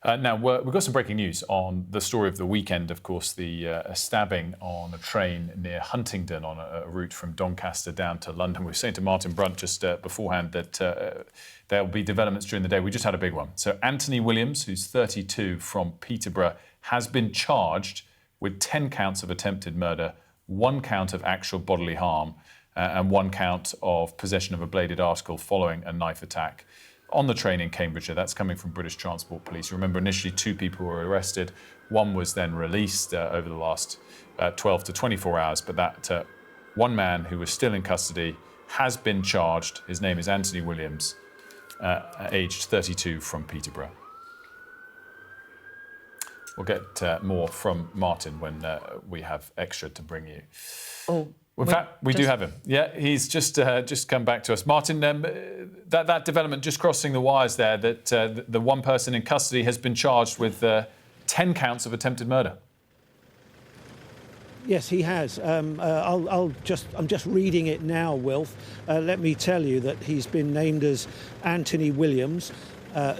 Now, we've got some breaking news on the story of the weekend. Of course, the stabbing on a train near Huntingdon on a route from Doncaster down to London. We were saying to Martin Brunt just beforehand that there'll be developments during the day. We just had a big one. So Anthony Williams, who's 32 from Peterborough, has been charged with 10 counts of attempted murder, 1 count of actual bodily harm, and 1 count of possession of a bladed article following a knife attack on the train in Cambridgeshire. That's coming from British Transport Police. You remember initially 2 people were arrested. 1 was then released over the last 12 to 24 hours. But that 1 man who was still in custody has been charged. His name is Anthony Williams, aged 32 from Peterborough. We'll get more from Martin when we have extra to bring you. Oh. In fact, we do have him. Yeah, he's just come back to us. Martin, that development just crossing the wires there, that the 1 person in custody has been charged with 10 counts of attempted murder. Yes, he has. I'm just reading it now, Wilf. Let me tell you that he's been named as Anthony Williams,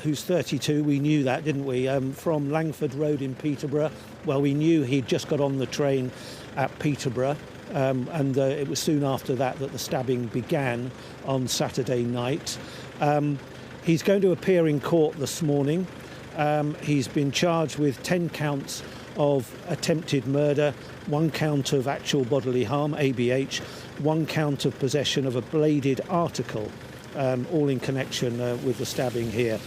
who's 32. We knew that, didn't we? From Langford Road in Peterborough. Well, we knew he'd just got on the train at Peterborough. And it was soon after that the stabbing began on Saturday night. He's going to appear in court this morning. He's been charged with 10 counts of attempted murder, 1 count of actual bodily harm, ABH, 1 count of possession of a bladed article, all in connection with the stabbing here.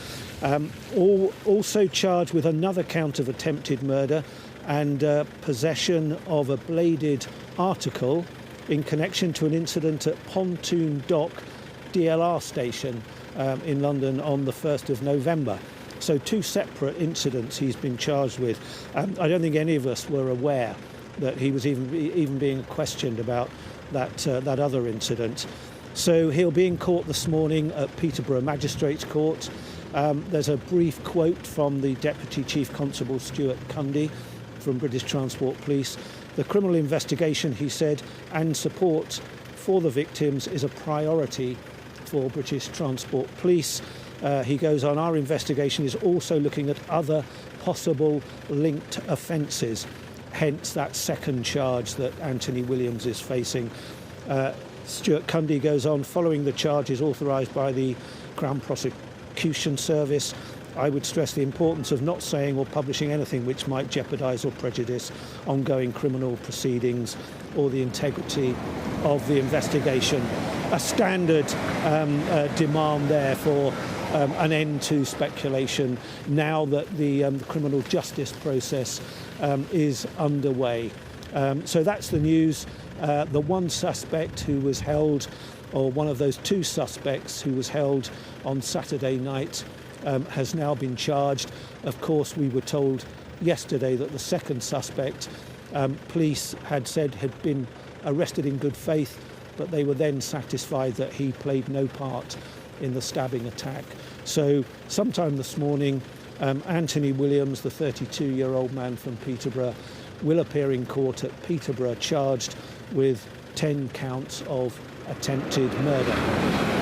Also charged with another count of attempted murder and possession of a bladed article in connection to an incident at Pontoon Dock DLR station in London on the 1st of November. So 2 separate incidents he's been charged with. I don't think any of us were aware that he was even being questioned about that other incident. So he'll be in court this morning at Peterborough Magistrates Court. There's a brief quote from the Deputy Chief Constable Stuart Cundy from British Transport Police. The criminal investigation, he said, and support for the victims is a priority for British Transport Police. He goes on, our investigation is also looking at other possible linked offences, hence that second charge that Anthony Williams is facing. Stuart Cundy goes on, following the charges authorised by the Crown Prosecution Service, I would stress the importance of not saying or publishing anything which might jeopardise or prejudice ongoing criminal proceedings or the integrity of the investigation. A standard demand there for an end to speculation now that the criminal justice process is underway. So that's the news. The 1 suspect who was held, or one of those 2 suspects who was held on Saturday night, has now been charged. Of course, we were told yesterday that the 2nd suspect, police had said had been arrested in good faith, but they were then satisfied that he played no part in the stabbing attack. So sometime this morning, Anthony Williams, the 32-year-old man from Peterborough, will appear in court at Peterborough charged with 10 counts of attempted murder.